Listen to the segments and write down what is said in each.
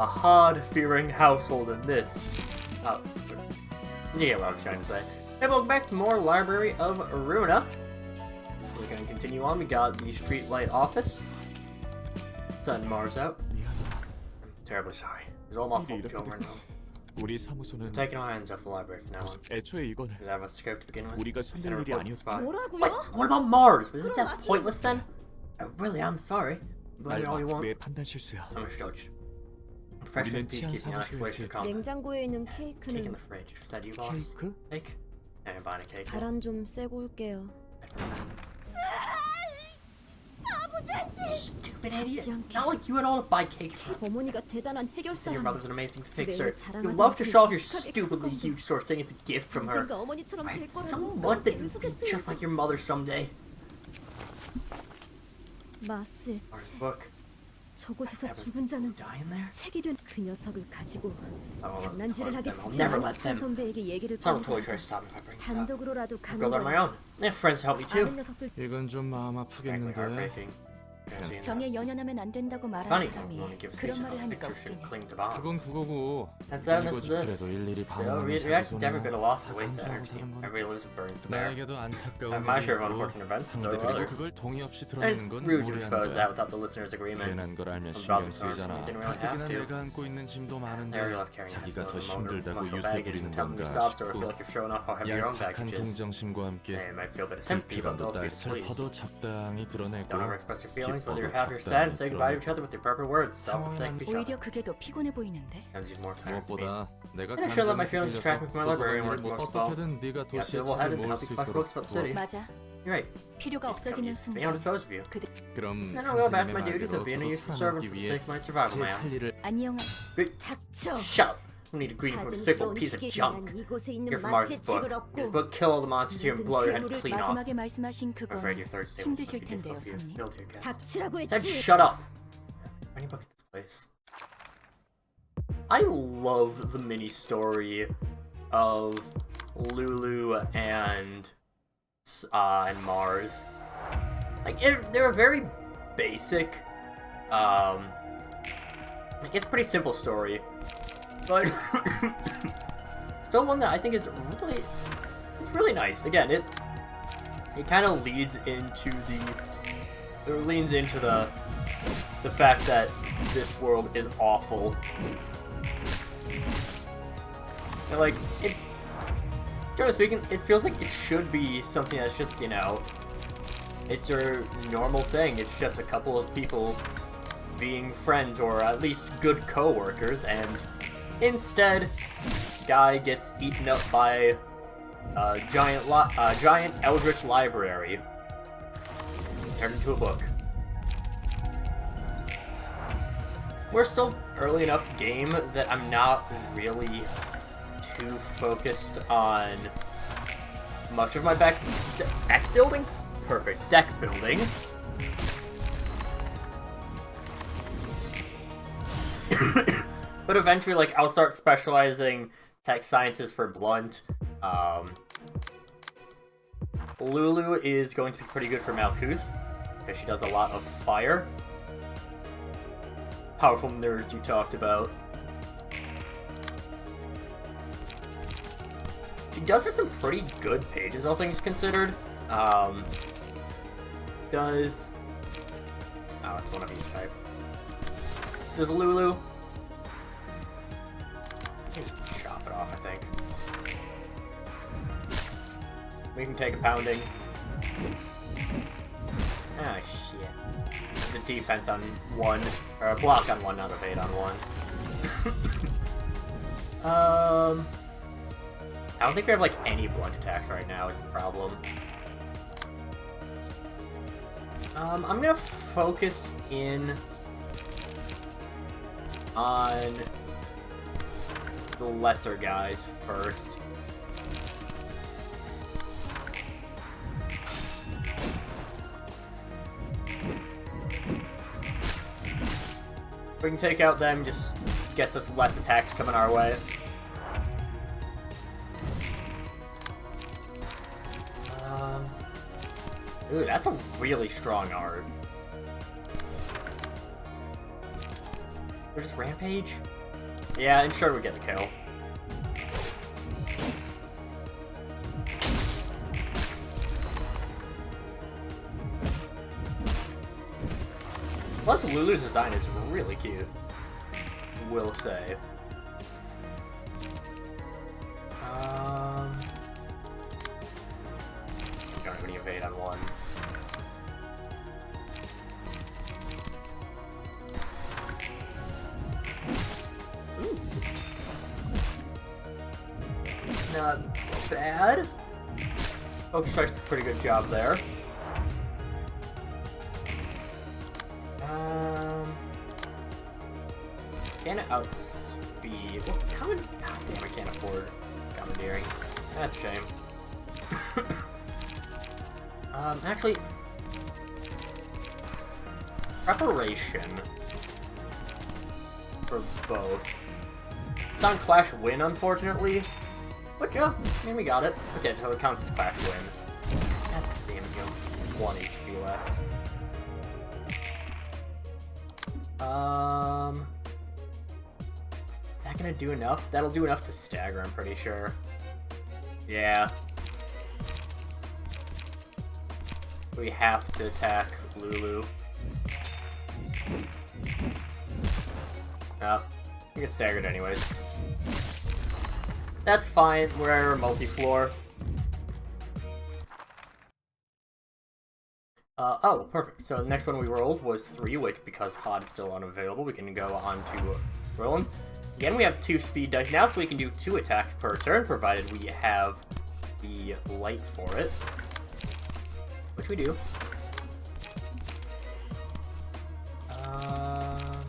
a hard-fearing household in this. Oh, yeah, what I was trying to say. Hey, welcome back to more Library of Ruina. We're gonna continue on. We got the streetlight office. Send Mars out. I'm terribly sorry. It's all my fault, Joe, right now. 우리 사무소는 We're taking our hands off the library from now on. 애초에 이건 Does that have a scope to begin with? 우리가 손댈 일이 아니었어. Wait, what about Mars? Was this that pointless then? I really am sorry. Blame me all you want. 내 판단 실수야. I'm a judge. Fresh as peacekeeping on its way to combat. 냉장고에 있는 Cake in 케이크는 the fridge. Was that you, boss? 케이크? Cake? Yeah, I'm buying a cake. 바람 좀 쐬고 올게요. Stupid idiot. It's not like you had all to buy cakes for. 어머니가 대단한 And your 해결사라니. mother's an amazing fixer. You love to show off your stupidly huge store saying it's a gift from her. 언젠가 어머니처럼 될 Right? So 거라고 much that you'll 그렇게 be just like your mother someday. 마스의 Mars 책. book. 저곳에서 죽은 자는 Die in there? 책이 된 그 녀석을 가지고 Oh, 장난질을 하게 I'll never let 한 them. 선배에게 얘기를 Someone totally 꺼내서 tries to stop me if I bring this up. 단독으로라도 I'll 가는 go there on my 거야. own. I have friends to help me 다른 too. 녀석들 이건 좀 마음 Frankly, 아프겠는데. heartbreaking. 정에 연연하면 안 된다고 It's 말하는 funny 사람이 when it gives 그런 speech 말을 about 하니까 fixers should 웃기네. cling to bonds. 그건 그거고. That's that and 이거 this is this. 그래도 일일이 Still, 반응하는 reacting never 자기소나 been a loss of weight to 감수하고 energy. 사는 건 Every lives burns to bear. 나에게도 안타까운 I'm my share of 일이고 unfortunate events, so are 상대들도 others. 그걸 동의 없이 And it's 드러내는 건 rude to 무례한 expose 거야. that without the listener's agreement. 괜한 걸 알면 About 신경 the terms, 쓰이잖아. we didn't really 가뜩이나 have to. 내가 안고 있는 짐도 많은데 There you love carrying 자기가 that 더 emotional 힘들다고 유세 baggage 부리는 and telling me 건가 sob story. I feel 싶고 like you're showing off how heavy your own 얄팍한 baggage is. 동정심과 함께 They might feel a bit of sympathy, but they'll 불필요한 be 날 displeased. 슬퍼도 적당히 드러내고 Don't ever express your feelings, whether you're 기뻐도 happy or sad, and say goodbye to 적당히 each other with the appropriate words. Self-forsake each other. 오히려 그게 더 피곤해 보이는데. Sometimes need more time to be. 무엇보다 내가 I should let my 감정에 feelings distract me from my library work 뭐 most of all. 어떻게든 네가 You have to 도시에 level 책을 headed and 모을 help 수 you collect 있도록 books about the city. 맞아. You're right. 필요가 없어지는 It's being able to 순간 dispose of you. 그럼 Then I'll go back to my 선생님의 duties of 말대로 being a 저도 useful servant 살아남기 for the 위해 sake of my survival, 제 man. 할 일을 안녕. 닥쳐. Shut up! I don't need a greeting from a despicable piece of junk. 이곳에 You're 있는 from Mars's 마스의 book. 책을 This 얻고 book, kill all the monsters here and blow your head clean off. 마지막에 말씀하신 I'm 그건 afraid your third stable is 힘드실 going to be 텐데요, difficult for you to 손님. build here, guys. 닥치라고 Said 했지. shut up! Any book at this place. I love the mini story of Lulu and Mars. Like they're a very basic, like it's a pretty simple story, but still one that I think is really nice. Again, it kind of leads into the fact that this world is awful. And like it, generally speaking, it feels like it should be something that's just, you know, it's your normal thing. It's just a couple of people being friends or at least good co-workers, and instead, guy gets eaten up by a giant eldritch library, turned into a book. We're still early enough game that I'm not really too focused on much of my deck building. Perfect. Deck building. But eventually, like, I'll start specializing tech sciences for Blunt. Lulu is going to be pretty good for Malkuth, because she does a lot of fire. Powerful nerds you talked about. She does have some pretty good pages, all things considered. Oh, it's one of each type. Does Lulu? Just chop it off, I think. We can take a pounding. Ah, shit. There's a defense on one, or a block on one, not a evade on one. I don't think we have, like, any blunt attacks right now is the problem. I'm gonna focus in on the lesser guys first. If we can take out them, just gets us less attacks coming our way. Ooh, that's a really strong art. Or just Rampage? Yeah, and sure we get the kill. Plus, Lulu's design is really cute. Will say. Don't have any evade on one. Ooh. Not bad. Focus Strike's a pretty good job there. Can't outspeed. Well, damn, I can't afford commandeering. That's a shame. Actually, preparation for both. It's on Clash Win, unfortunately. But yeah, I mean, we got it. Okay, so it counts as Clash Win. God damn it, you have 1 HP left. Is that gonna do enough? That'll do enough to stagger, I'm pretty sure. Yeah. We have to attack Lulu. No, we get staggered anyways. That's fine, we're multi-floor. Oh, perfect. So the next one we rolled was 3, which, because HOD is still unavailable, we can go on to Roland. Again, we have 2 speed dice now, so we can do 2 attacks per turn, provided we have the light for it. Which we do. I'm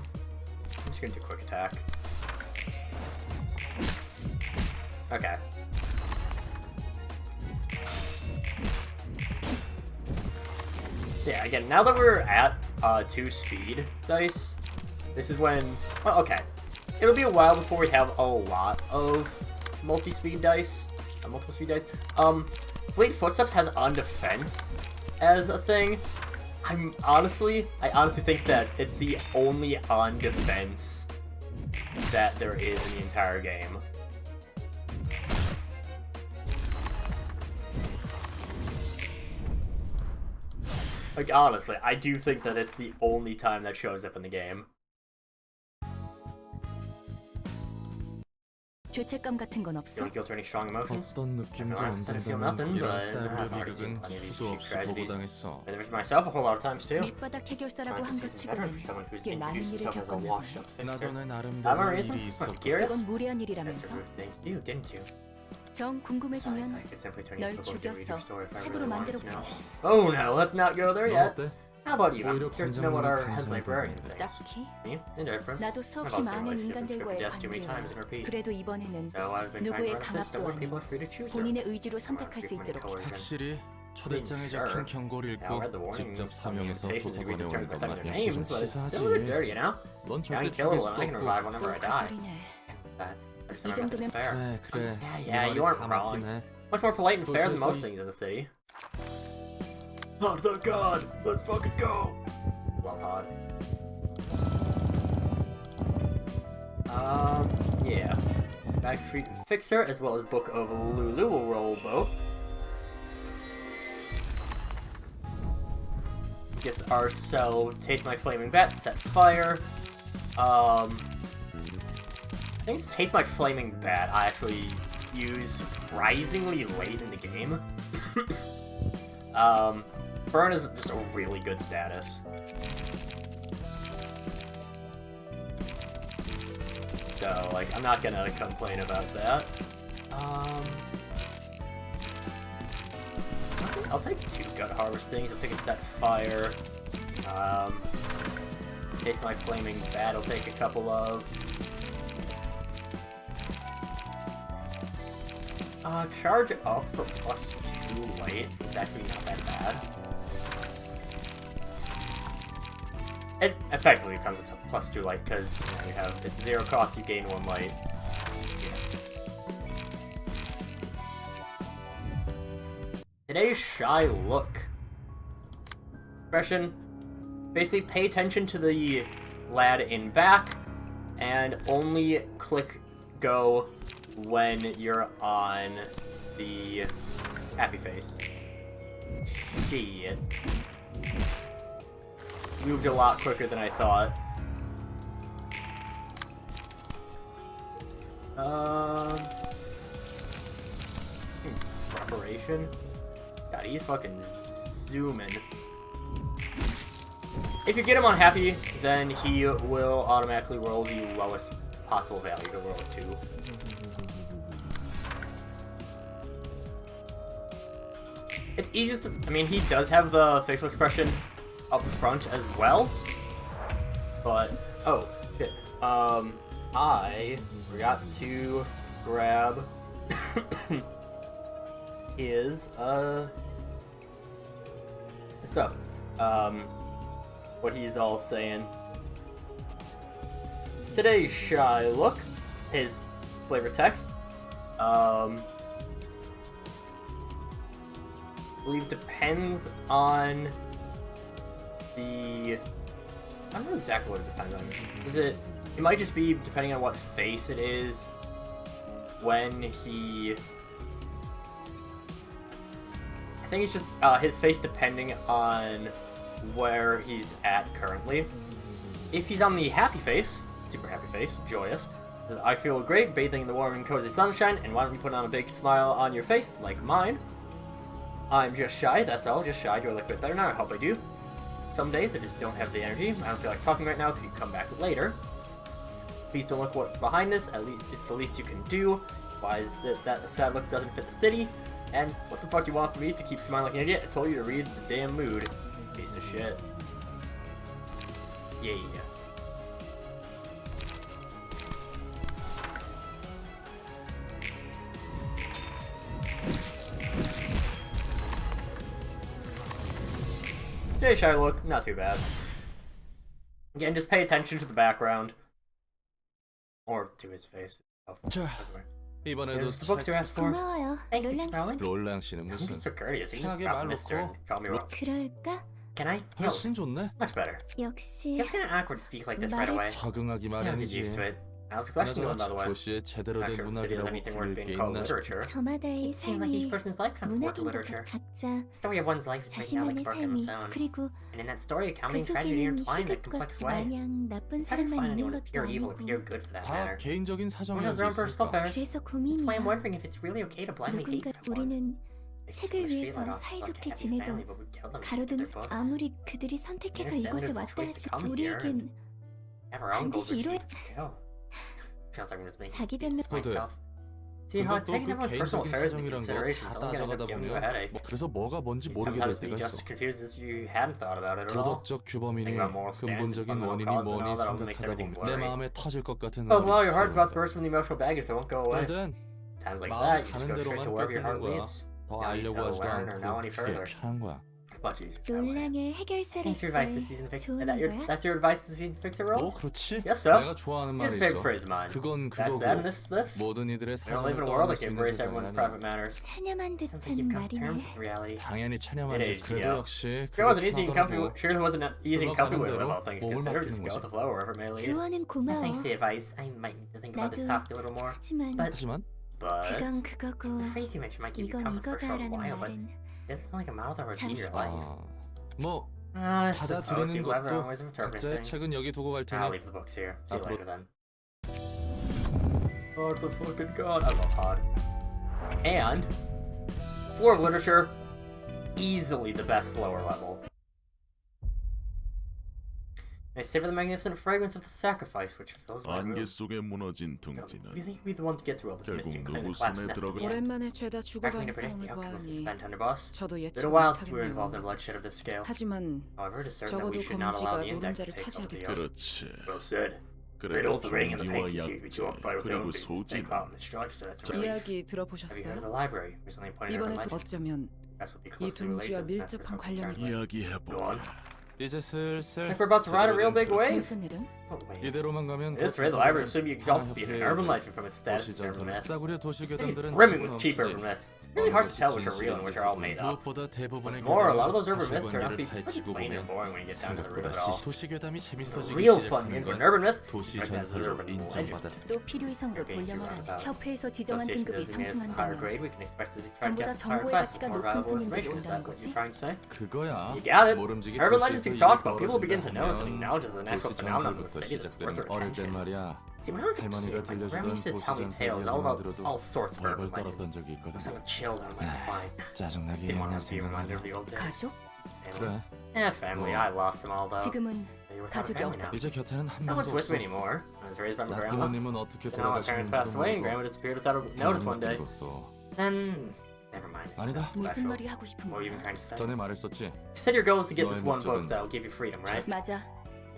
just gonna do quick attack. Okay. Yeah, again, now that we're at 2 speed dice, this is when... Well, okay. It'll be a while before we have a lot of multi-speed dice. Multiple speed dice. Fleet Footsteps has on defense as a thing. I honestly think that it's the only on defense that there is in the entire game. Like, honestly, I do think that it's the only time that shows up in the game. 죄책감 같은 건 없어? Don't guilt or any strong emotions? 어떤 느낌도 I 안 don't feel 든다면 nothing, 이런 but I've already seen 사이버리 plenty of these 비극은 cheap 수도 없이 tragedies. 보고당했어. I've been myself a whole lot of times too. 밑바닥 해결사라고 한 것 It's better 치고는 for someone who's 꽤 많은 introduced 일을 himself as a 겪었나 washed-up 보네. fixer. 나도 내 Have 나름대로 my 일이 reasons? 있었고 I'm curious. 그건 무례한 That's a 일이라면서? rude thing to do, didn't you? 정 Besides, 궁금해지면 I could simply turn you 널 into a book and read your 죽였어. story if I 책으로 really wanted to 만들어보자. know. Oh no, let's not go there 너 yet. 어때? How about you? I'm 오히려 curious to know what our head 감정이 librarian thinks. 딱히? Me? Indifferent. 나도 I've 수없이 also 많은 relationship with 인간들과의 deaths too many times 관계야. and repeat. 그래도 이번에는 So I've been trying to 누구의 run a system where people are free to choose their 본인의 own 의지로 systems without 선택할 수 frequent 있도록. coercion. 확실히 초대장에 Sure. 적힌 경고를 Yeah, I 읽고 read the warning 직접 on the 사명해서 invitations and read 도서관에 the terms 온 by 건 signing their 역시 names, 좀 but it's still a bit dirty, you know? 넌 I 절대 can kill 죽일 it 수도 when I can 없고. revive whenever I 그 die. 소리네. That, I just 이 remember 정도면 it's fair. 그래. Yeah, you aren't wrong. Much more polite and fair than most things in the city. Oh, the god! Let's fucking go! Love Hod. Yeah. Back Street Fixer, as well as Book of Lulu, will roll both. Gets ourselves Taste My Flaming Bat, Set Fire. I think it's Taste My Flaming Bat I actually use surprisingly late in the game. Burn is just a really good status. So, like, I'm not gonna complain about that. I'll take 2 Gut Harvestings, I'll take a Set Fire. Taste My Flaming Bat, I'll take a couple of. Charge up for +2 light is actually not that bad. It effectively comes with +2 light because you have it's 0 cost, you gain 1 light. Yeah. Today's shy look. Expression. Basically, pay attention to the lad in back, and only click go when you're on the happy face. Shit. Moved a lot quicker than I thought. Preparation? God, he's fucking zooming. If you get him on happy, then he will automatically roll the lowest possible value to roll it to. It's easiest to, I mean, he does have the facial expression up front as well, but, oh, shit. I forgot to grab his, stuff. What he's all saying. Today's shy look, his flavor text. I believe depends on the. I don't know exactly what it depends on. Is it? It might just be depending on what face it is when he. I think it's just his face depending on where he's at currently. If he's on the happy face, super happy face, joyous, I feel great bathing in the warm and cozy sunshine, and why don't you put on a big smile on your face like mine? I'm just shy, that's all, just shy. Do I look a bit better now? I hope I do. Some days I just don't have the energy. I don't feel like talking right now. Could you come back later? Please don't look what's behind this. At least it's the least you can do. Why is that the sad look doesn't fit the city? And what the fuck do you want from me to keep smiling like an idiot? I told you to read the damn mood. Piece of shit. Yeah. Jay shy look, not too bad. Again, just pay attention to the background. Or to his face. 이번에도 Here's the books you asked for. 고마워요. Thanks, Mr. Rowling. 롤랑 씨는 I'm 무슨 just so courteous. You just 편하게 drop 말 Mr. and 놓고 call me Rowan. 그럴까? Can I? No. 훨씬 좋네. Much better. 역시 It's kind of awkward to speak like this right away. 적응하기 Yeah, get used to 마련이지. it. How's the question going, by the way? 도시의 제대로 Not 된 sure if the city has 문학이라고 anything worth 부를 게 being called 있나? literature. 저마다의 It seems like each 삶이 person's life counts toward the 문학인 것 literature. 각자 The story of one's life is written out like a 자신만의 book on 삶이 its own. 그리고 And in that story, 그 accounting, tragedy 속에는 intertwine in a 희극과 complex way. 마냥 나쁜 It's hard to 사람만 find anyone 있는 as 것도 pure evil or 아니고 pure good for that 다 matter. 개인적인 Everyone has 사정이 their own personal 있으니까. affairs. 그래서 That's why I'm 고민이야. wondering if it's really okay to blindly hate 누군가 someone. 우리는 They 책을 steal the 위해서 streetlight off like a 사이좋게 happy 지내도 family, but we kill them instead of 가로등 their books. 아무리 그들이 선택해서 understand 이곳에 there's a 왔다 choice to 하지 come here 우리에겐 Have our own goals 반드시 achieved, 이뤄야 but still. Feels like I'm just making 자기 excuses 변명- for myself. See how 근데 또 taking 그 everyone's personal 개인적인 affairs into 사정이란 거 consideration is 다 only gonna end 따져가다 up giving you a 보면 headache. 그래서 뭐가 뭔지 You'd 모르게 될 sometimes be 때가 just as 있어. confused as you hadn't thought about it at all. 도덕적 규범이니 Think about moral stands and 근본적인 fundamental 원인이 causes and 뭐니 all that all makes 생각하다 everything 보면 내 blurry. 마음에 터질 것 같은 Oh, well, your heart's about to 생각이 burst from the emotional baggage that won't go away. 들어오거든. Times like 마음 that, you just 가는 go straight 대로만 to wherever your heart 뺏기는 거야. leads. 더 Don't need 알려고 to 하지도 learn or know any 않고 그게 further. 편한 거야. It's much easier that way. 논란의 해결사를 Thanks for your advice to season fix. 좋은 거야? That's your advice to season fix a 뭐 world? 그렇지? Yes, so. 내가 좋아하는 Here's 말이 a favorite 있어. phrase of mine. 그건 That's 그거고 that and this is this. 모든 이들의 We don't 사정을 live in a world 떠올릴 that 수 can 있는 embrace 세상은 everyone's 아니야. private matters. 찬ям한 Sounds like 듯한 you've come to terms 말이네. with reality. 당연히 찬양하지. It is, 그래도 yeah. 역시 Sure wasn't easy and comfy. 그렇더라고. Sure wasn't easy and comfy with 흘러가는 all 대로 things 몸을 considered. 맡기는 Just go with 거지. the flow wherever it may lead. 조언은 Well, 고마워. thanks for the advice. I might need to think about this 나도 topic a little more. 하지만 But 하지만 그건 the 그거고 phrase you mentioned might give you 이건 comfort for a short 이거다라는 while, but 말은 it's like a mouth that would feed your life. 뭐 I suppose 받아들이는 people have their own 것도 ways of interpreting 각자의 things. 책은 여기 두고 갈 I'll 테니 leave the books here. See you 앞으로- later then. Oh the fucking god. I love Todd. And floor of literature, easily the best lower level. I savor the magnificent fragrance of the sacrifice which fills my room. 안개 속에 무너진 You 둥지는 think you'd be the one to get through all this 결국 misty and clean 누구 the collapsed 손에 nest at 들어가- the end? 오랜만에 죄다 Expect me to 죽어가는 predict the 상황을 outcome of this 보아하니 event under boss. 저도 Been a 예측을 while since we were 못하겠네요. involved in the bloodshed of this scale. 하지만 However, it is certain that we 적어도 should not allow 검지가 the index to 노른자를 take over the 차지하겠다. oath. 그렇지. Well said. 그래 Riddle the ring and the 종지와 paint seem to be too 약재 occupied with 그리고 own business. Take 소진 part in the strife, so that's a relief. 이야기 Have you heard of 들어보셨어요? the library? Recently appointed over 이번에 legend. 어쩌면 That's what be 이 closely related 둥지와 to this matter 밀접한 we're so concerned 관련이 with. Go on. 이야기해보자. 이제 슬슬 It's like we're about to ride a real big wave. 무슨 일은? Oh, wait. 이대로만 가면 This red library should be exalted to be an urban legend from its status as urban myth. 싸구려 도시 It's 괴담들은 brimming with cheap urban myths. It's really hard to tell which are real and which are all made up. 무엇보다 대부분의 What's more, a lot of those urban 사실관계를 myths turn out to be pretty 파헤치고 plain and 보면 boring when you get down to the root of it all. 생각보다 도시 괴담이 The 재밌어지기 real fun 시작하는 into an 건 urban myth 도시 is recognized as an 전설로 urban legend. 인정받았을 또 필요 이상으로 돌려 말하면 협회에서 지정한 Association 등급이 designated as higher 상승한다면 grade, we can expect to try to 전부 다 guess higher 정보의 class 가치가 more 높은 valuable 손님들이 information. Is that 온다는 what 거지? you're trying to say? 그거야. You got it. 모름지기 Urban 도시 legends you 소유가 talked about, people begin to 벌어진다 notice and 하면 acknowledge as a natural 도시 phenomenon of the 전설부터 city that's worth 시작되는 their 어릴 땐 attention. 말이야. See, when I was a 할머니가 kid, my grandma used to 들려주던 tell me 도시 tales 전설의 all about 들어도 all sorts of urban 벌벌 떨었던 legends. 적이 It 있거든. was like a chill down my spine. 짜증나게 Didn't want 옛날 to be reminded of 생각나면 the old days. 가족? Family. 그래. Family. I lost them all though. 지금은 You're without a 가족이 family now. 이제 곁에는 한 No one's 명도 with 없어. me anymore. I was raised by my 나 grandma. 부모님은 어떻게 Now my parents 돌아가셨는지도 passed away and 모르고 grandma disappeared without a notice one day. 것도 Then, never mind. It's 아니다. nothing 무슨 special. 말이 하고 싶은 What were you even 거야? trying to say? 전에 말했었지. You said your goal is to get this 너의 one book 목적은 that will give you freedom, right? 맞아.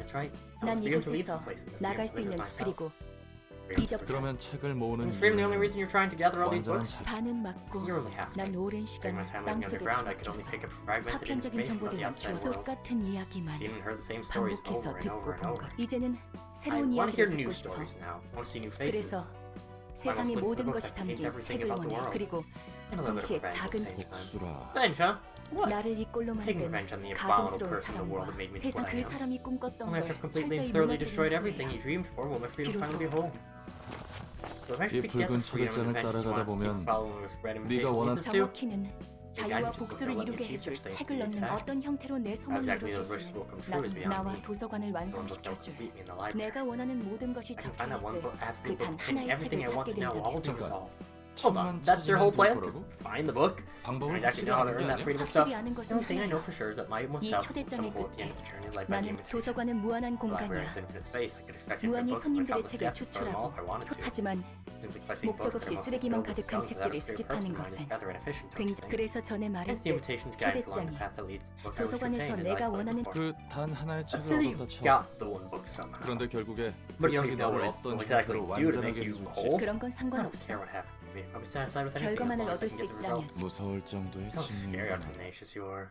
That's right. I 난 want freedom to leave 이곳에서 this place. and the 나갈 freedom 수 to live 있는 as myself. 그리고 Freedom to 이적- forget. 그러면 책을 모으는 Is freedom the only 이유는 reason you're trying to gather all these 완전한 books? 반은 맞고 You're only half. 난 오랜 During 시간 my time living 땅속에 underground, I could only 처박혀서 pick up fragmented 파편적인 information about the 정보들만 outside 주워 world. 똑같은 이야기만 Seen and heard the same stories 반복해서 over and 듣고 over and 본 over. 것. 이제는 I 새로운 want to hear 이야기를 new 듣고 싶어. stories now. I want to see new faces. 그래서 I 세상의 must look for 모든 a book 것이 that contains 담긴 everything 책을 about the 원해. world. 그리고 And a little bit of 그렇게 revenge at the 작은 same time. 복수라. Revenge, huh? What? 나를 이꼴로 Taking 만든 revenge on the abominable 가증스러운 person the world 사람과 that made me 세상 what I 그 am. 사람이 꿈꿨던 Only after 걸 completely and 철저히 thoroughly destroyed 무너뜨린 everything he 후에 dreamed for will my freedom 비로소 finally be whole. So eventually 이 we get the 붉은 freedom and 초대장을 vengeance 따라가다 you want to 보면 keep following with red 네가 imitation 원하는- leads us to. 정확히는 자유와 복수를 이루게 해줄 책을 넣는 어떤 형태로 내 소망이 exactly those wishes will come true is 이루어질지는 beyond 나와 me. 도서관을 No one book that will 완성시켜줄 beat me in the library. 내가 원하는 모든 것이 I can find that one 적혀있을 book, absolute 그 book 단 containing 하나의 everything I 책을 want to 찾게 know, all to 된다면 resolve. Hold on, 책만 that's your whole 찾으면 plan? 될 Just 거라고? find the book? I 방법을 exactly know how to earn that freedom and 확실히 stuff. 아는 The 것은 only thing I know 하나야. for sure is that my 이 self will 초대장의 come at the end of the journey led by the 나는 invitation. 도서관은 무한한 The library has 공간이야. infinite space. I could extract infinite 무한히 books from 손님들의 countless 책을 guests and throw them all 추출하고 if I wanted to. 하지만 Simply collecting 목적 books that 없이 are mostly 쓰레기만 filled with 가득한 junk without a 책들을 clear 수집하는 purpose in mind is 것은 rather inefficient, don't you 굉장히 think? 그래서 전에 Hence the 말했듯 invitations guides along the 초대장이 path that leads to the book I wish to 도서관에서 obtain as 내가 I explained 원하는 before. 그 단 하나의 Let's 책을 say that 얻었다 you 쳐. got the one book somehow. 그런데 결국에 But 그 you don't 책이 even know 나를 what 어떤 it will exactly 형태로 do to make 완전하게 you 해줄지 whole. 그런 건 I don't 상관없어. care what happens to me. I'll be satisfied with anything as 결과만을 long as I 얻을 can 수 get the 있다면 results. 무서울 정도의 So scary how 진리구나. tenacious you are.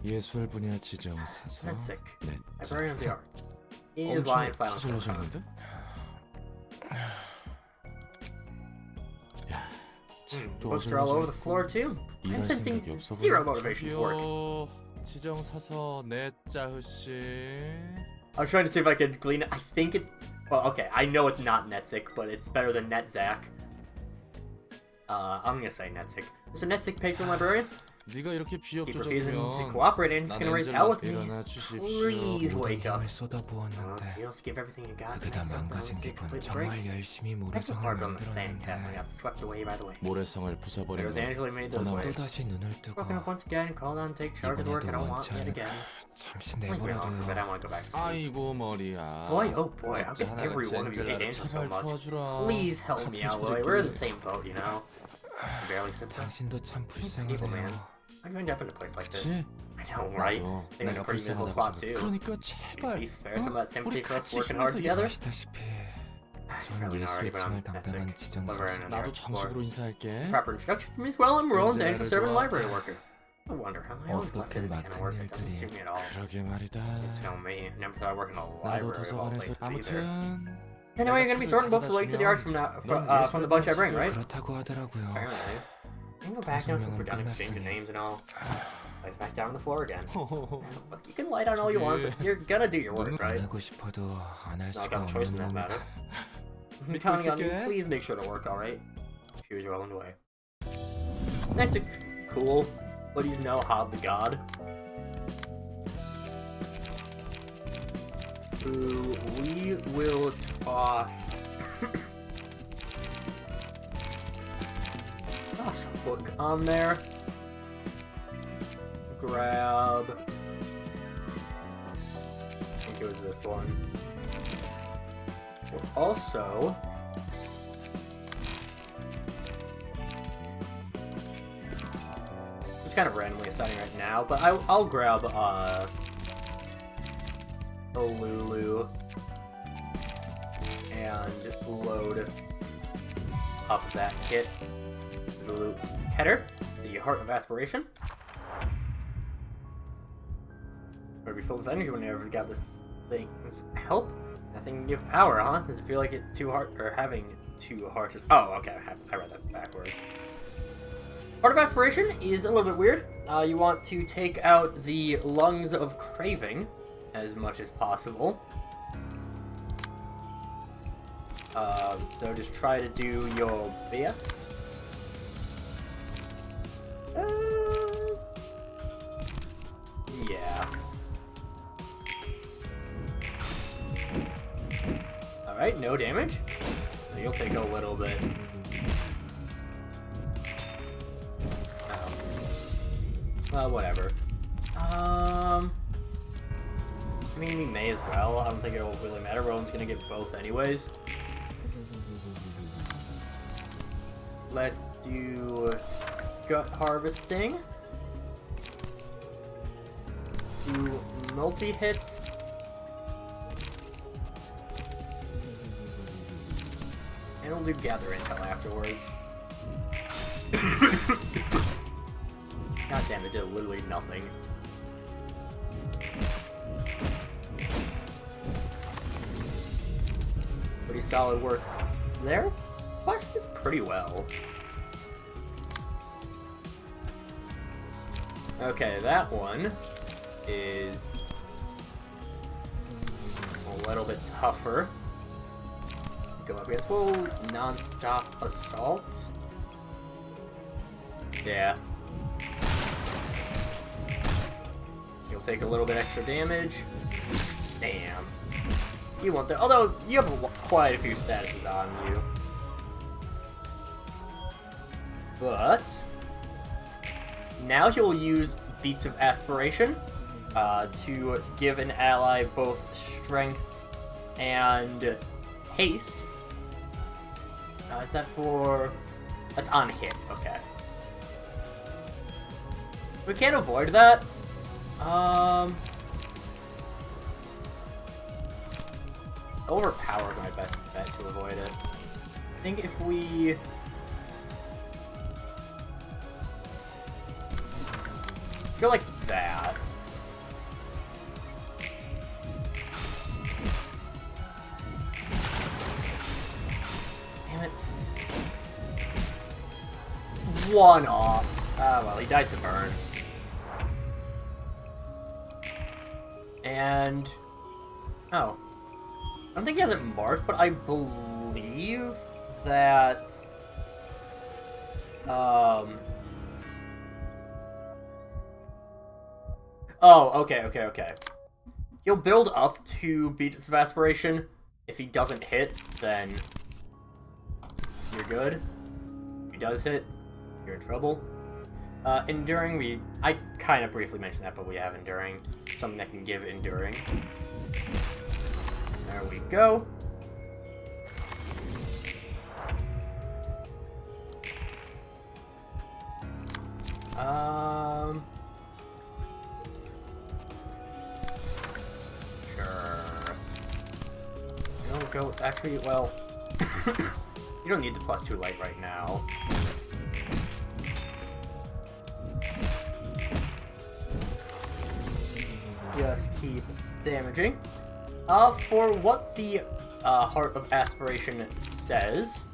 예술 분야 지정 사서 That's sick. 넷 Library of the Arts. Is lying flat on the ground. 파질러졌는데? 야, 책도 Books are all over the floor too. I'm sensing zero motivation to work. 저기요, 지정 사서 넷 짜으씨. I was trying to see if I could glean it. I think it. Well, okay, I know it's not Netzik, but it's better than Netzak. I'm gonna say Netzik. Is a Netzik patron librarian? 네가 이렇게 Keep refusing to 비협조적이면 cooperate and just gonna raise hell with me. 일어나 주십시오. Please wake up. 쏟아부었는데 You also give everything you got. 그게 to 다 make something 망가진 else to 기분 complete the 정말 break. 열심히 Next 모래성을 part on the sandcastle 만들었는데 got swept away by the wind. 모래성을 부숴버린 It was 거. Angela who made those 또 waves. 또다시 눈을 뜨고 Broken up once again, called on to take charge of the work I don't want yet again. 잠시 Like we all, but I 내버려둬요. want to go back to sleep. 아이고 머리야. Boy, oh boy, how 어째 could 하나가 every one of you hate 젠젤라를 Angela so 제발 much? 도와주라. Please help me 같은 out, Willie. We're in the 조직끼리. same boat, you know. I barely sit up. 당신도 참 People, man. 불쌍하네요. How'd you end up in a place like this? 그치? I know, right? 나도 They were in a 내가 pretty miserable spot, 불쌍하다. too. 그러니까 Can 제발. you spare some of that sympathy 우리 for us 같이 working hard 힘내서 together? 아시다시피 You've 저는 probably not already 예술의 been 층을 on that 담당한 sick. 지정 Librarian on the 나도 arts floor. 정식으로 인사할게. Proper introduction for me as well. I'm Roland, 언제 Angela servant 알려줘? library worker. I wonder how I always left 어떻게 this kind of 맡은 work. It doesn't 일들이 suit me at all. 그러게 말이다. You tell me. I never thought I'd work in a 나도 library of all 도서관에서 places either. 아무튼 Anyway, you're gonna be sorting books related to the arts from from the bunch I bring, right? 그렇다고 하더라고요. Apparently. You can go back now since we're done exchanging names and all. Place back down on the floor again. Look, you can lie down all you want, but you're gonna do your work, 안 right? 하고 싶어도 안 할 No, I 수가 got a choice in 없는 that 몸이 matter. I'm counting on you. 있을게. Please make sure to work, alright? She was well away. Next to cool, but he's no Hob the God. Who we will toss. Toss a book on there. Grab. I think it was this one. We're also. It's kind of randomly assigning right now, but I'll grab the Lulu and load up that kit. Lulu Keter, the Heart of Aspiration. Better be filled with energy whenever we got this things help. Nothing give power, huh? Does it feel like it too hard, or having too harsh? Oh, okay, I read that backwards. Heart of Aspiration is a little bit weird. You want to take out the lungs of craving as much as possible. So just try to do your best. Yeah. Alright, no damage. So you'll take a little bit. Oh. Well, whatever. I mean, we may as well. I don't think it'll really matter. Rowan's gonna get both anyways. Let's do gut harvesting. Do multi-hit. And we'll do gather intel afterwards. God damn, it did literally nothing. Pretty solid work there. Watched this pretty well. Okay, that one is a little bit tougher. Go up against, whoa, non-stop assault. Yeah. You'll take a little bit extra damage. Damn. You want that, although you have quite a few statuses on you. But now he'll use Beats of Aspiration to give an ally both strength and haste. Is that for... That's on hit, okay. We can't avoid that. Overpower is my best bet to avoid it. I think if we... go like that. Damn it. One off. Ah, well, he dies to burn. And... oh. I don't think he has it marked, but I believe that... oh, okay. He'll build up to Beats of Aspiration. If he doesn't hit, then you're good. If he does hit, you're in trouble. Enduring, I kind of briefly mentioned that, but we have Enduring. Something that can give Enduring. There we go. Sure. We'll go, actually, well, you don't need the +2 light right now. Just keep damaging. For what the Heart of Aspiration says,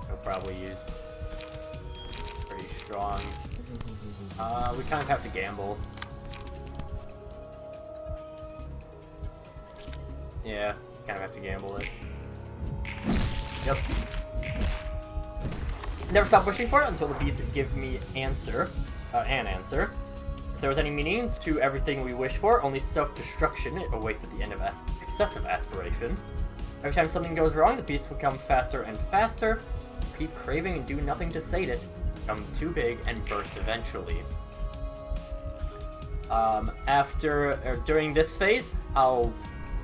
I'll probably use pretty strong. We kind of have to gamble. Yeah, kind of have to gamble it. Yep. Never stop wishing for it until the beats give me an answer. If there was any meaning to everything we wish for, only self-destruction awaits at the end of excessive aspiration. Every time something goes wrong, the beats become faster and faster. Keep craving and do nothing to sate it. Become too big and burst eventually. During this phase, I'll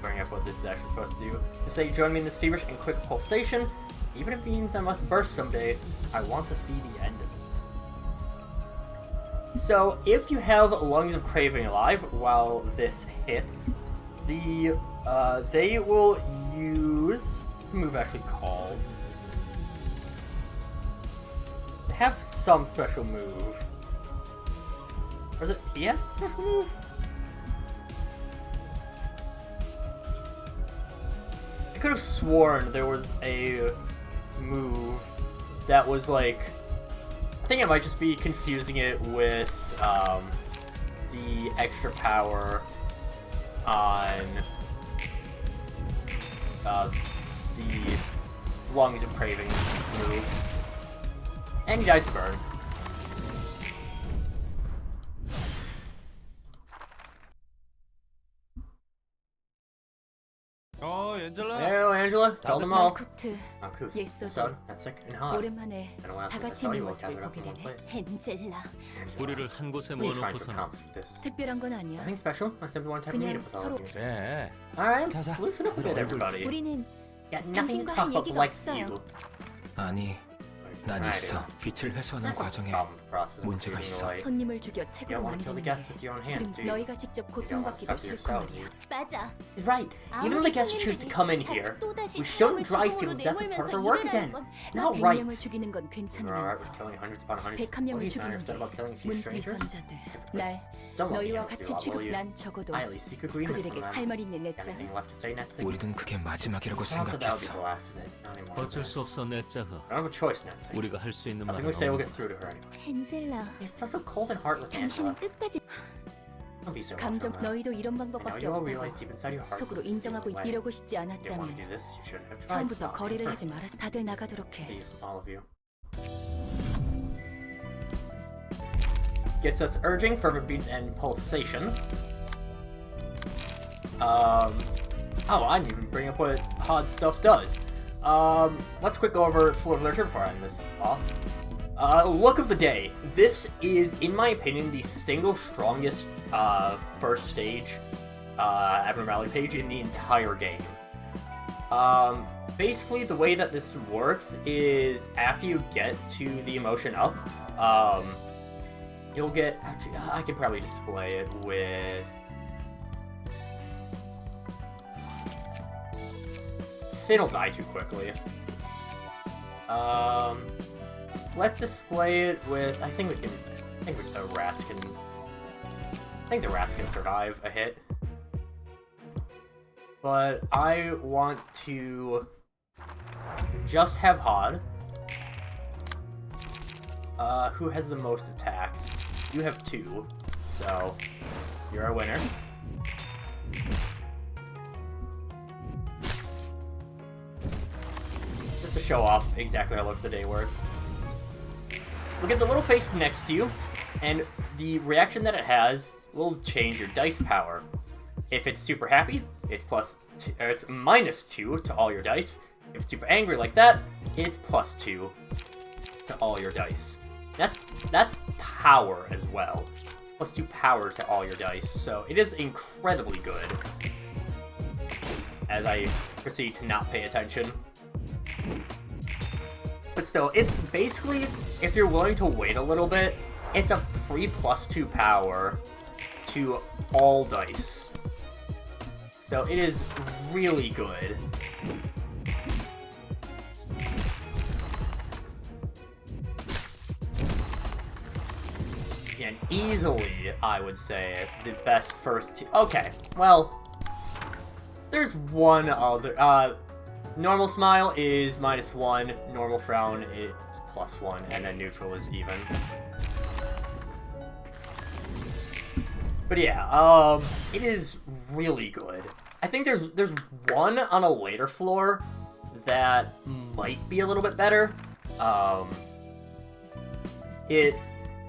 bring up what this is actually supposed to do. To say, join me in this feverish and quick pulsation. Even if it means I must burst someday, I want to see the end of it. So, if you have Lungs of Craving alive while this hits, they will use... what's the move actually called? They have some special move. Or is it PS special move? could have sworn there was a move that was like... I think I might just be confusing it with the extra power on the Lungs of Craving move. And he dies to burn. 엔젤라. Hello, Angela. Tell them all. 마쿠트, Malkuth, 예서도 son, that's sick and hot. 오랜만에 And a while 다 since I 같이 saw 있는 you all 모습을 gathered up 보게 in one 되네. place. 헨젤라. Angela, 우리를 한 곳에 what are you trying to 모아놓고서는 accomplish with this? 특별한 건 아니야. Nothing special. I simply want to have a meet 그냥 up with all of you. 그래. Alright, 자자, let's loosen up a bit, everybody. 우리는 Got nothing to 당신과 talk 할 about the 얘기가 likes of 없어요. you. 아니, 난 I 있어. do. 빛을 회수하는 I have a 과정에 problem with the process of 문제가 creating 있어. light. 손님을 죽여 You 책으로 don't want to kill the 만드는 guests with your own hands, do you? 너희가 직접 You don't want to 고통받기도 suffer 싫고 yourselves, do 말이야. you? 맞아. He's right. Even when the guests choose to come in here, we shouldn't drive people to death as part of our work again. It's not right. 100명을 죽이는 건 You're alright with 괜찮으면서 killing hundreds upon hundreds. 101명을 What are you 죽이는 upset about killing a few 문피 strangers? 선자들. 날 Hypocrites. Don't let me 너희와 help 같이 you out, will 취급 you? 난 적어도 I at least seek agreement 그들에게 from 할 them. 말 있는 내 Anything 짱. left to say, Netsu? 우리는 그게 마지막이라고 Thought that that would be the 생각했어. last of it. Not anymore. 어쩔 수 없어 넷자흐. I don't have a choice, Netsu. 우리가 할 수 있는 Nothing 말은 we say will 없는 get through to her anyway. 헨젤라. You're still so cold and heartless, Angela. 당신은 끝까지 Don't be so 감정 emotional. 너희도 이런 I know 방법밖에 you all 없다고 realize deep inside your hearts 속으로 that this is the 인정하고 only way. 이러고 싶지 You didn't want 않았다면 to do this. You shouldn't have tried to 처음부터 stop me. 거리를 하지 마라. 다들 나가도록 해. Leave, all of you. Gets us urging, fervent beats, and pulsation. Oh, I didn't even bring up what hard stuff does. Let's quick go over Floor of Literature before I end this off. Look of the day. This is, in my opinion, the single strongest first stage abnormality page in the entire game. Basically, the way that this works is after you get to the emotion up, you'll get... Actually, I could probably display it with... It'll die too quickly. Let's display it with... I think the rats can... I think the rats can survive a hit. But I want to just have Hod. Who has the most attacks? You have 2, so you're a winner. Just to show off exactly how Look of the Day works. Look at the little face next to you, and the reaction that it has will change your dice power. If it's super happy, it's it's -2 to all your dice. If it's super angry like that, it's +2 to all your dice. That's power as well. It's +2 power to all your dice, so it is incredibly good. As I proceed to not pay attention. But still, it's basically, if you're willing to wait a little bit, it's a free +2 power to all dice. So it is really good. And easily, I would say, the best first two. Okay, well, there's one other. Normal smile is -1, normal frown is +1, and then neutral is even. But yeah, it is really good. I think there's one on a later floor that might be a little bit better.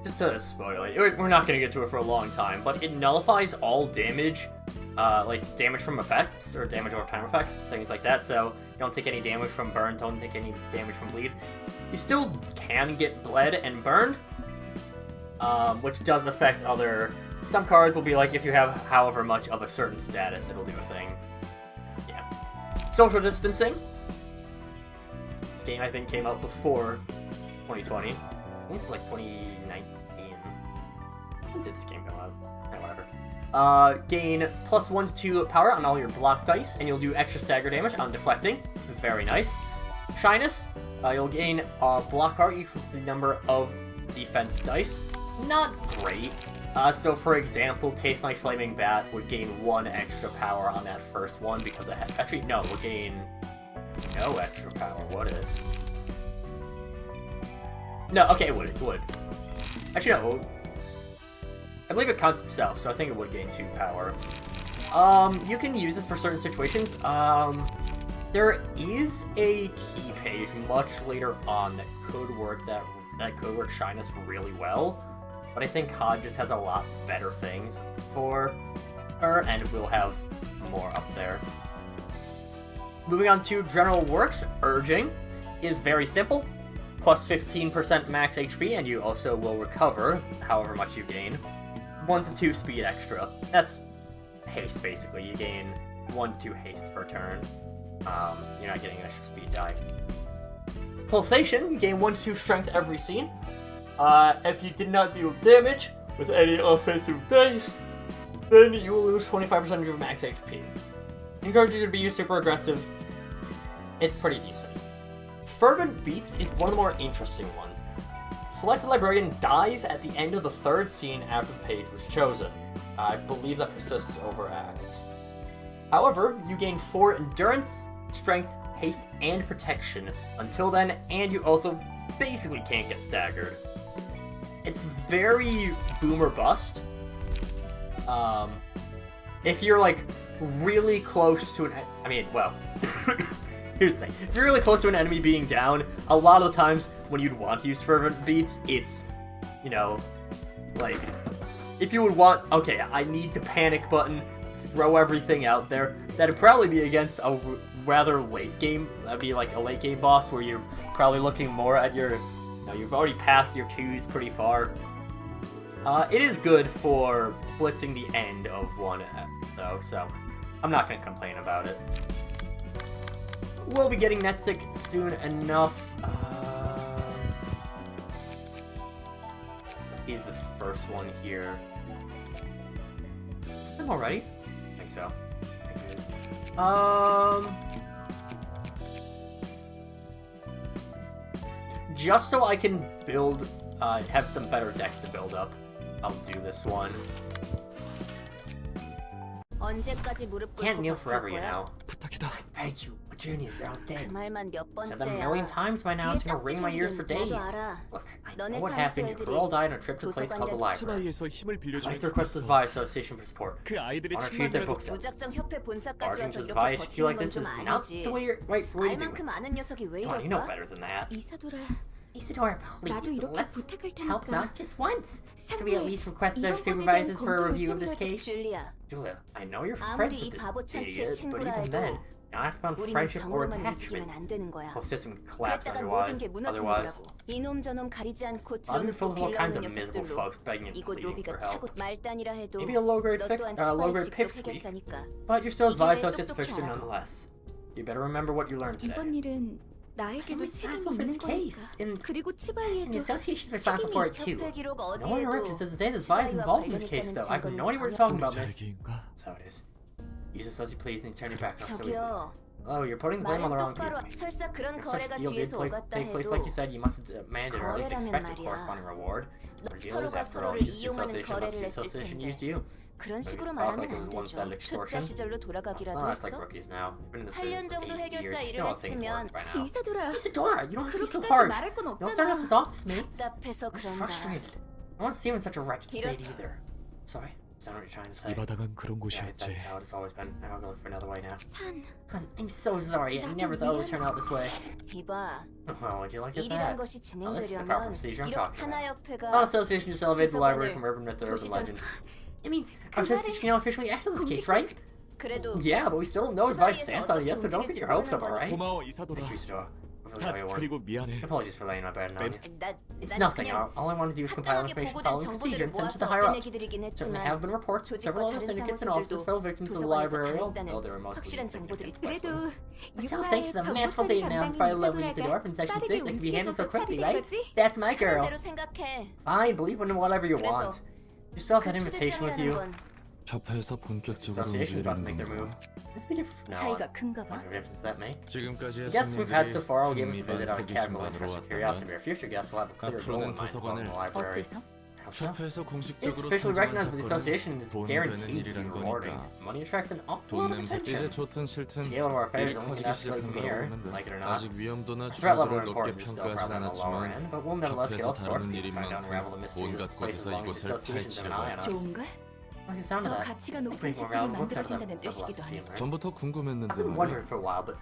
Just to spoil it, we're not gonna get to it for a long time, but it nullifies all damage, like damage from effects, or damage over time effects, things like that, so you don't take any damage from burn, don't take any damage from bleed. You still can get bled and burned, which does affect other... Some cards will be like, if you have however much of a certain status, it'll do a thing. Yeah. Social distancing. This game, I think, came out before 2020. I think it's like 2019. When did this game come out? Whatever. Gain +1 to 2 power on all your block dice, and you'll do extra stagger damage on deflecting. Very nice. Shyness. You'll gain block power equal to the number of defense dice. Not great. So for example, Taste My Flaming Bat would gain 1 extra power on that first one because it actually, no, it would gain no extra power, would it? No, okay, it would. It would. Actually, no. I believe it counts itself, so I think it would gain 2 power. You can use this for certain situations. There is a key page much later on that could work that could work Shyness really well, but I think Hod just has a lot better things for her, and we'll have more up there. Moving on to General Works, Urging is very simple. Plus 15% max HP, and you also will recover however much you gain. 1 to 2 speed extra. That's haste, basically. You gain 1 to 2 haste per turn. You're not getting an extra speed die. Pulsation, you gain 1 to 2 strength every scene. If you did not deal damage with any offensive dice, then you will lose 25% of your max HP. Encourage you to be super aggressive. It's pretty decent. Fervent Beats is one of the more interesting ones. Select Librarian dies at the end of the 3rd scene after the page was chosen. I believe that persists over acts. However, you gain 4 endurance, strength, haste, and protection until then, and you also basically can't get staggered. It's very boom or bust. If you're like really close to here's the thing. If you're really close to an enemy being down, a lot of the times when you'd want to use Fervent Beats, it's, like, if you would want, okay, I need to panic button, throw everything out there, that'd probably be against a rather late game. That'd be like a late game boss where you're probably looking more at your, you've already passed your 2s pretty far. It is good for blitzing the end of one, though, so I'm not going to complain about it. We'll be getting Netsick soon enough. Is the first one here? Is it them already? I think so. I think it is. Just so I can build, have some better decks to build up, I'll do this one. Can't kneel forever, I beg you. Juniors, they're all dead. Said that a million times by now, it's gonna ring my ears for days. Look, I know what happened. You all died on a trip to a place called the library. I'd like to request the Zvi Association for support. I want to retrieve their books. Barging to Zvi HQ like this is not the way you're right way to do it. Come on, you know better than that. Isadora, please, let's help them out just once. Can we at least request their supervisors for a review of this case? Julia, I know you're friends with this idiot, but even then, not act on friendship or attachment. Whole system could collapse otherwise. London full of all kinds of miserable folks begging and pleading for help. Maybe a low-grade pipsqueak, but you're still a Zvi Associates fixture nonetheless. You better remember what you learned today. I'm responsible for this case, and the association's responsible for it too. No one in our records doesn't say that Zvi is involved in this case, though. I have no idea what you're talking about, miss. That's how it is. You just let you please and turn your back on so easily. Oh, you're putting the blame on the wrong people. If such a deal did take place like you said, you must demand it or at least expect a corresponding reward. Our dealers, after all, used the association, but the association used you. Maybe talk like it was one-sided extortion. Not act like rookies now. You've been in this business for 8 years. You know how things work by now. Isadora, you don't have to be so harsh. Don't start off as office mates. I'm just frustrated. I don't want to see him in such a wretched state either. Sorry. Is that what you're trying to say? Yeah, that's how it's always been. Now I'll go look for another way now. Hun, I'm so sorry. I never thought it would turn out this way. Well, would you like it that? Oh, this is the proper procedure I'm talking about. Non-association just elevated the library from urban myth to urban legend. It means our association can now officially act on this case, right? Yeah, but we still don't know his vice stance on it yet, so don't get your hopes up, alright? Thank you, Isadora. Apologies for laying my burden on you. It's nothing. All I want to do is compile information following procedure and send it to the higher-ups. Certainly have been reports. Several other syndicates and offices fell victim to the library, although they were mostly insignificant. But still, thanks to the masterful data announced by lovely Isadora from Section 6 that can be handled so quickly, right? That's my girl. Fine, believe in whatever you want. You still have that invitation with you. 협회에서 본격적으로 Association is about to make their 움직이는 move. This be different from now on. What difference does that make? 지금까지의 The guests we've had so 손님들이 far will give us a visit out of 흥미반 casual 호기심만 interest and 들어왔다면 curiosity. Our future guests will have a clear goal in mind following the library. 협회에서 It's 공식적으로 officially recognized by the 선정한 association and is 돈 guaranteed 되는 to be 일이란 rewarding. 거니까. Money attracts an awful 돈 lot of 냄새 이제 attention. 좋든 싫든 Scale of our affairs 일이 only can 커지기 escalate 시작한 from 거라고 here, 보는데 like it or not. 아직 위험도나 The threat level 중요도를 and 높게 importance is still 평가하진 probably on the lower 않았지만 end, but we'll nevertheless get all 협회에서 sorts of 다루는 people 일인 trying to unravel the 만큼 mysteries of 온갖 this place as 곳에서 long as the 이곳을 associations have an eye on us. 좋은걸? Like the sound of 더 that. 가치가 높은 Opening more 책들이 valuable books sounds 만들어진다는 like a lot 뜻이기도 해. similar. 전부터 궁금했는데 I've been 말이야. wondering for a while, but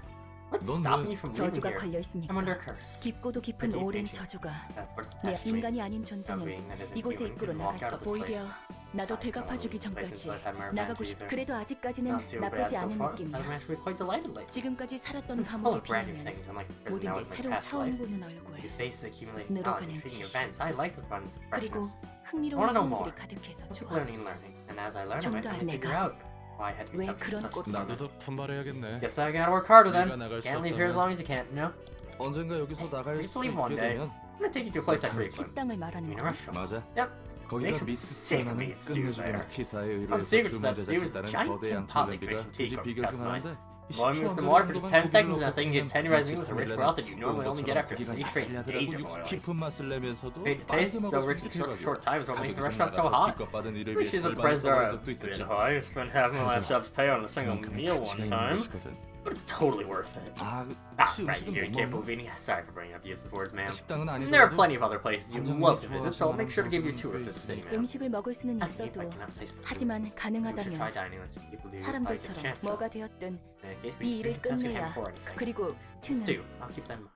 what's 넌 stopping 왜- you from leaving 저주가 here? 걸려 있으니까. I'm under a curse. 깊고도 A 깊은 deep 오랜 ancient 저주가 curse. That's what's 내 attached to me. 인간이 아닌 No 존재는 being that isn't 이곳에 human 이끌어 can walk out 나갔어. of this 오히려 place. 나도 Besides, 되갚아주기 places 전까지 that had more 나가고 advantage 싶. either. 그래도 아직까지는 Not too bad 나쁘지 so 않은 far. I've 느낌이야. actually quite delighted lately. 지금까지 살았던 It's been full 감옥에 of brand new 비하면 things, unlike the prison 모든 that 게 was my 새로 past 처음 life. 보는 얼굴. You face the accumulated 늘어가는 knowledge, intriguing 지식. events. I like this abundance of 그리고 freshness. I 흥미로운 wanna know 사람들이 more. 가득해서 I keep 좋아. learning and learning, and as I learn, I 좀 might 더 finally figure 내가 out why I had to be 왜 subject to 그런 such 꽃- 나도 torment. 더 분발해야겠네. Guess I gotta work harder 네가 then. 나갈 수 Can't leave here as 없다면 long as you can't, no? 언젠가 여기서 나갈 You 수 can leave one 있게 day. 되면 I'm gonna take you to a place I frequent. 식당을 I 말하는 mean a 거야. restaurant. 맞아. Yep. 거기가 Make some sick 미스트라는 meats, dude, 끝내주는 there. 티사에 On 의뢰해서 secrets 주문 that 제작에 Steve's 따른 giant 거대 tin 양쪽 pot 냄비가 decoration 굳이 tea 비교 중 customized. 하는데 Boiling with some water for just 10 seconds, and I think you get 10 rising with a rich broth that you normally only get after 3 straight days of boiling. 깊은 맛을 내면서도 The taste is so rich in such a short time is what makes the restaurant so hot. 받은 일을 Which 위해 is that the 절반을 prices are a 써버린 적도 bit 있었지. high. I spent half my last job's pay on a single 그만큼 meal 가치가 one 있는 time. 것이거든. But it's totally worth it. 아, Ah, 혹시 right, you 음식은 can't 뭐 believe it. Sorry for bringing up useless words, ma'am. 식당은 There are 아니더라도 plenty of other places you'd 한정이 love to visit, so I'll 좋아하시는 make sure to give you a 분들은 tour 꽤 through the city, 있으니까. ma'am. 음식을 먹을 수는 I hate 있어도 I cannot taste the food. 하지만 You should 가능하다면 try dining like people do if I get a 사람들처럼 chance. 뭐가 되었든 In case 이 we 일을 can test him 끝내야. for anything. 그리고 Stew. 스튜는 I'll keep that in mind.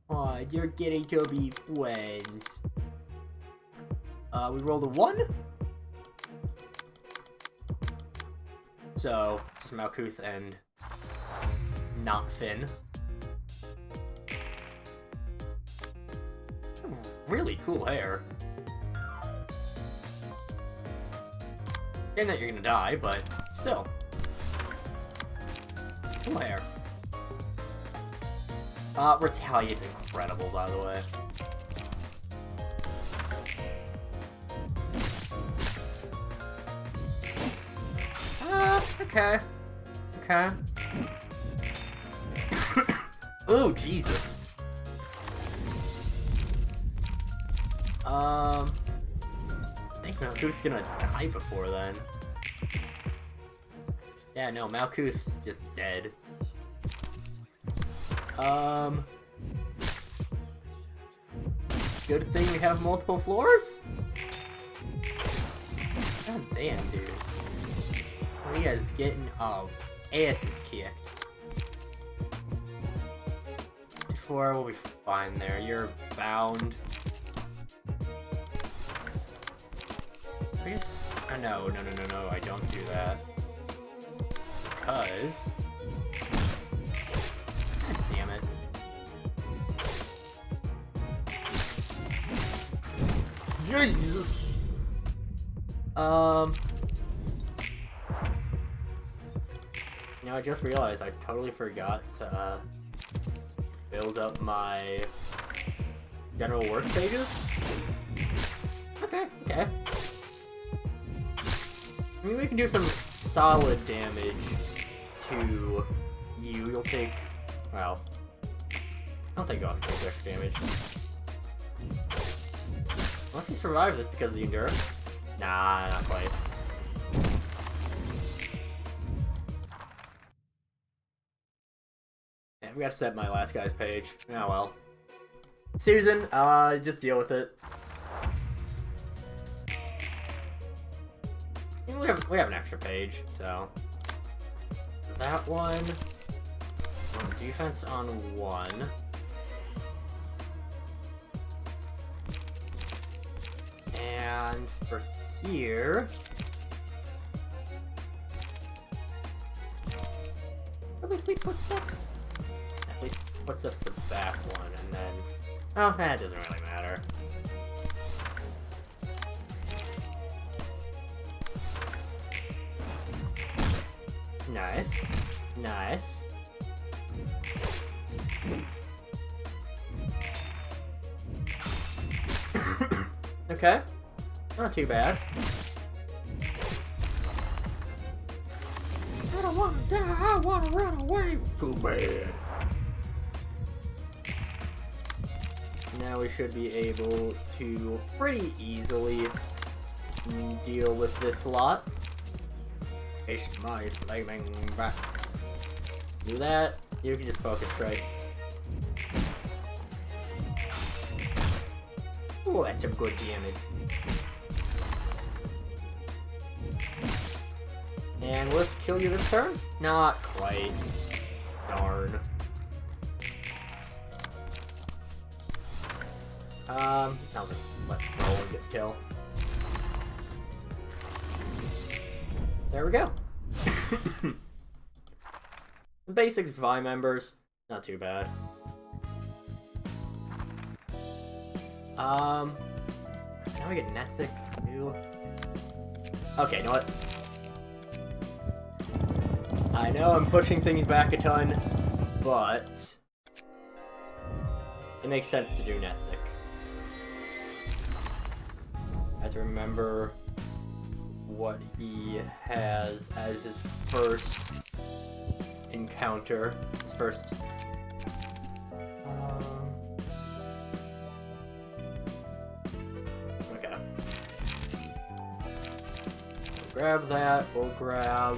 Oh, you're getting to be friends. We rolled a 1. So, just Malkuth and not Finn. Really cool hair. Getting that you're gonna die, but still. Cool hair. Retaliate's incredible, by the way. Okay. Okay. Oh, Jesus. I think Malkuth's gonna die before then. Yeah, no, Malkuth's just dead. Good thing we have multiple floors? God damn, dude. We is getting asses kicked. Floor will be fine there. You're bound. I guess. Oh, no, I don't do that. Because. God damn it. Jesus. Now I just realized I totally forgot to build up my general work stages. Okay. I mean, we can do some solid damage to you. You'll take, well, I'll take off extra damage. Unless you survive this because of the endurance. Nah, not quite. Yeah, we gotta set my last guy's page. Oh well. Susan, just deal with it. We have an extra page, so that one. Defense on 1. And for here, probably Fleet Footsteps. Yeah, Fleet Footsteps the back one, and then that doesn't really matter. Nice. Okay, not too bad. I don't wanna die, I wanna run away. Too bad. now we should be able to pretty easily deal with this lot. It's my flaming back. Do that, you can just focus strikes. Oh, that's some good damage. And let's kill you this turn? Not quite. Darn. I'll just let roll and get the kill. There we go. The basic Zwei members, not too bad. Now we get Netzik. Ew. Okay, you know what? I know I'm pushing things back a ton, but it makes sense to do Netzik. I have to remember what he has as his first encounter. His first... Okay. We'll grab that. We'll grab...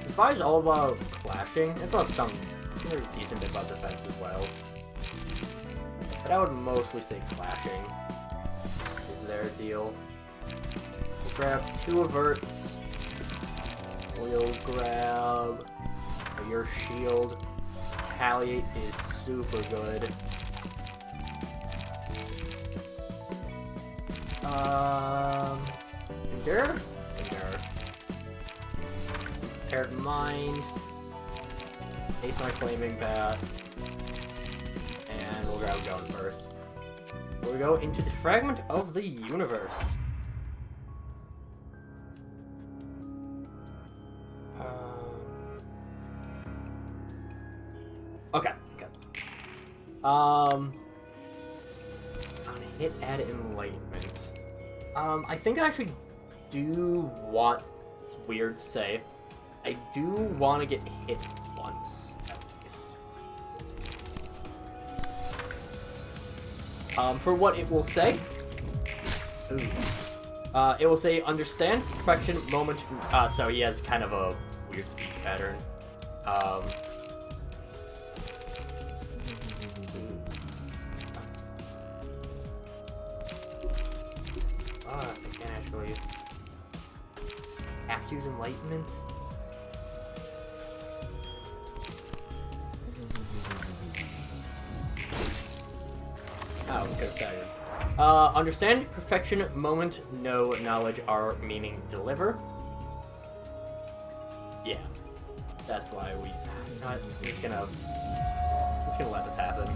His Vi's all about clashing. It's not some decent bit about defense as well. But I would mostly say clashing is their deal. We'll grab 2 averts. We'll grab your shield. Retaliate is super good. Endure? Endure. Prepared mind. Ace my flaming bat. And we'll grab going first. We'll go into the fragment of the universe. Okay. On a hit, add enlightenment. I think I actually do want. It's weird to say. I do want to get hit once at least. For what it will say. Ooh. It will say understand, perfection, moment. So he has kind of a weird speech pattern. I can't actually have to use enlightenment. Oh, we could have staggered. Understand, perfection, moment, know, knowledge, are, meaning, deliver. Yeah. That's why we... I'm just gonna let this happen.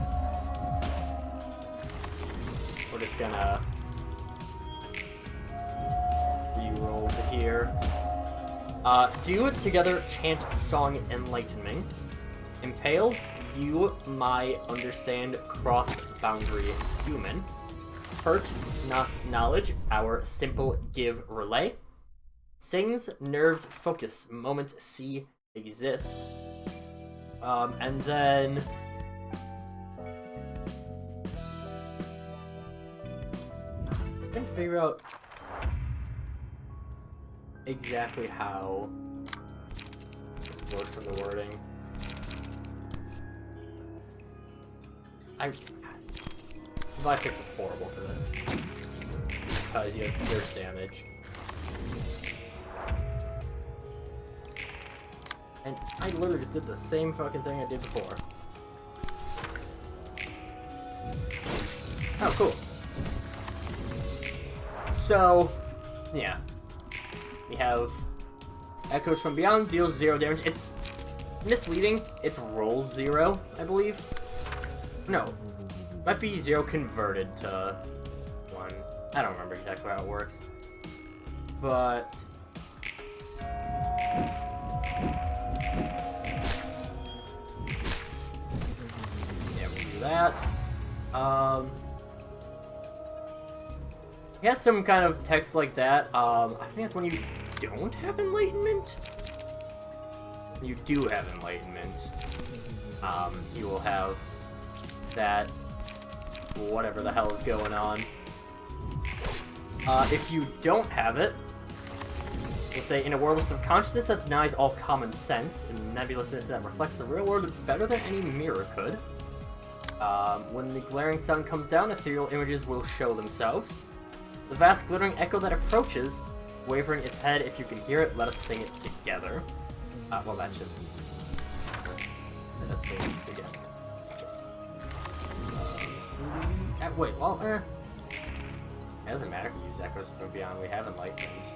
We're just gonna... re-roll to here. Do it together, chant song enlightening. Impale, you, my, understand, cross boundary, human. Hurt, not knowledge, our simple give relay. Sings, nerves, focus, moment, see, exist. And then... I'm trying to figure out exactly how this works in the wording. My fix is horrible for this. Because he has burst damage. And I literally just did the same fucking thing I did before. Oh, cool. So, yeah. We have Echoes from Beyond, deals 0 damage. It's misleading. It's rolls 0, I believe. No. Might be 0 converted to 1. I don't remember exactly how it works. But... yeah, we'll do that. He has some kind of text like that. I think that's when you don't have enlightenment. you do have enlightenment, you will have that whatever the hell is going on. If you don't have it, we'll say, in a world of consciousness that denies all common sense, and nebulousness that reflects the real world better than any mirror could, when the glaring sun comes down, ethereal images will show themselves. The vast glittering echo that approaches, wavering its head, if you can hear it, let us sing it together. Well, that's just... let us sing it together. Wait, well, it doesn't matter if we use echoes from beyond, we have enlightenment.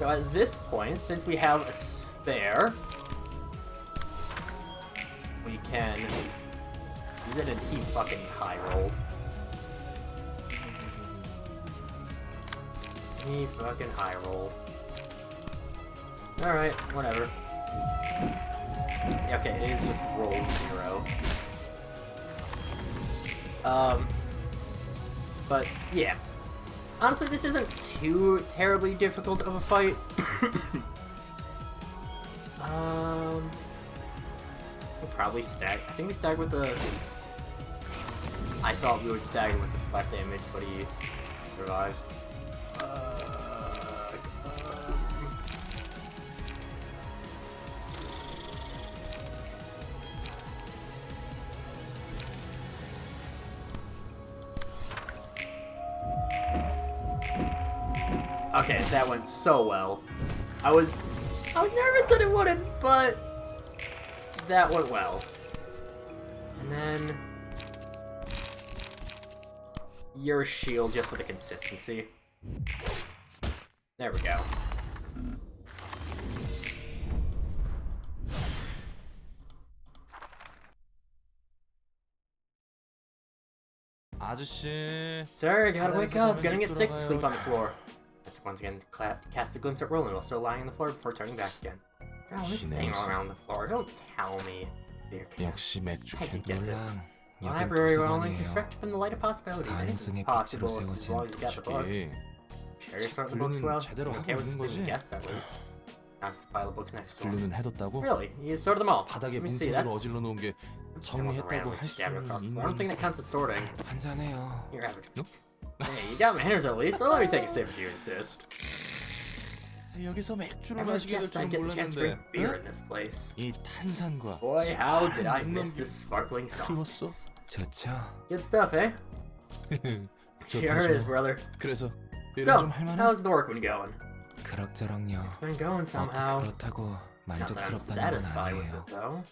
So at this point, since we have a spare, we can use it, and he fucking high rolled. He fucking high rolled. Alright, whatever. Okay, it is just roll 0. But yeah. Honestly, this isn't too terribly difficult of a fight. We'll probably stag. I think we stagger with the... I thought we would stagger with the flat damage, but he survived. Okay, that went so well. I was nervous that it wouldn't, but that went well. And then your shield just for the consistency. There we go. 아저씨. Sir, gotta wake up. Gonna get sick. Sleep on the floor. Let's once again cast a glimpse at Roland while still lying on the floor before turning back again. It's all this thing around the floor. Don't tell me. Dear cat. 역시 맥주 I had to get this. 캔돌랑 Library of Ruina, construct from the light of possibilities. Anything's possible as long as you got the book. 솔직히 Share your sort of books well. 제대로 Okay 하고 with 있는 the 거지? guests at least. How's the pile of books next to him? 분류는 해뒀다고? Really? You sorted them all. 바닥에 Let me see. 뭉텅이로 That's 어질러 놓은 게 someone 정리했다고 randomly 할 scattered across the 수는 floor. I don't think that counts as sorting. 한잔해요. Your average. Hey, you got manners at least. So let me take a sip if you insist. 여기서 맥주를 Never 마시게 될 guessed I'd 줄은 get the chance to drink 몰랐는데 beer in this place. 이 탄산과 Boy, how did I miss this sparkling 그리웠어? softness? 좋죠. Good stuff, eh? Sure is, brother. 그래서 So, how's the work been going? 그럭저럭요. It's been going somehow. 그렇다고 Not that I'm 만족스럽다는 건 satisfied with 아니에요. it, though.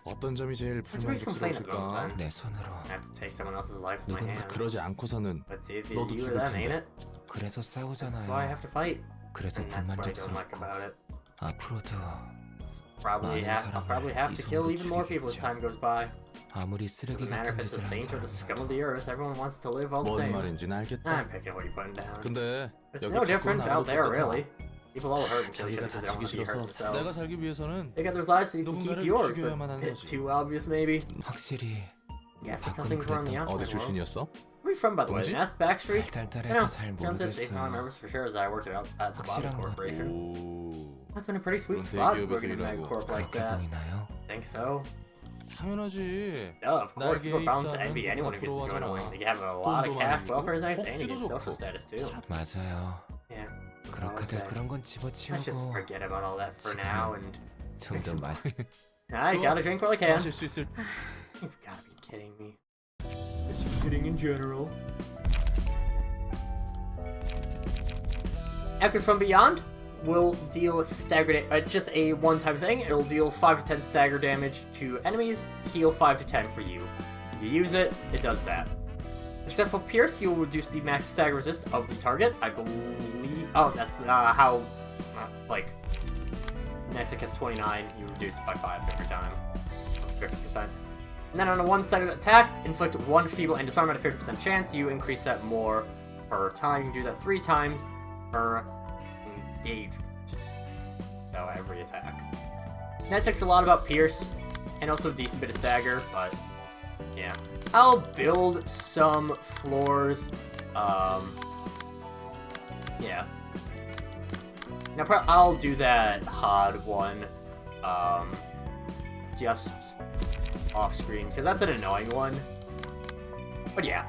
어떤 점이 제일 What's the reason complaining about 불만족스러울까? then? 내 손으로. I have to take someone else's life in my hands. 그러지 않고서는 But it's either 너도 you or 죽을 them, ain't 텐데. it? 그래서 That's why I 싸우잖아요. have to fight. 그래서 And that's what I don't like 불만족스럽고 about it. 앞으로도 It's probably 많은 I'll probably have to 사람을 kill 이 even more people as 손으로 time goes by. 아무리 쓰레기 Doesn't matter if 같은 it's the 짓을 한 saint or the scum of 사람이라도 the earth, everyone wants to live all the 뭔 same. 말인지는 알겠다. I'm picking what you're putting down. 근데 It's 여기 no 밖으로 different out 나가도 there, 똑같아. really. People all hurt and kill each 자기가 other because they don't want 다치기 to be hurt 싫어서 내가 themselves. 살기 위해서는 They got their lives so you can keep 누군가를 yours, 죽여야만 but 하는 bit 거지. too obvious maybe. 확실히 Yes, it's 가끔 something wrong on the 그랬던 outside 어디 world. 출신이었어? Where are you from, by the way? 동지? Ness, Backstreets? 달달해서 잘 Turns out they 모르겠어요. remembers for sure as I worked out at the Bobby 확실한 건 Corporation. 오, That's been a pretty sweet 그럼 spot 대기업에서 working in a 일하고 corp like 그렇게 that. 보이나요? Think so? 당연하지. Oh, of course, people are 날개에 bound to 입사하면 envy anyone who gets to join a 부러워하잖아. wing. They have a lot of 돈도 cash, 많이 welfare is nice, 주고, and you get 복지도 social 좋고. status too. 맞아요. Yeah. 그렇게들 say. 그런 건 Let's just 집어치우고 forget about all that for now and 좀 더 많이 I gotta drink while I can. 마실 수 있을. You've gotta be kidding me. Just kidding in general. Echoes from Beyond will deal stagger it's just a one-time thing. It'll deal 5 to 10 stagger damage to enemies, heal 5 to 10 for you. If you use it, it does that. Successful Pierce, you'll reduce the max stagger resist of the target. I believe... Oh, that's how... like... Netic has 29, you reduce it by 5 every time. 50%. And then on a one-sided attack, inflict 1 feeble and disarm at a 50% chance. You increase that more per time. You can do that 3 times per engagement. So every attack. Netic's a lot about Pierce, and also a decent bit of stagger, but yeah. I'll build some floors Yeah. Now, I'll do that hard one, just off screen, because that's an annoying one. But yeah.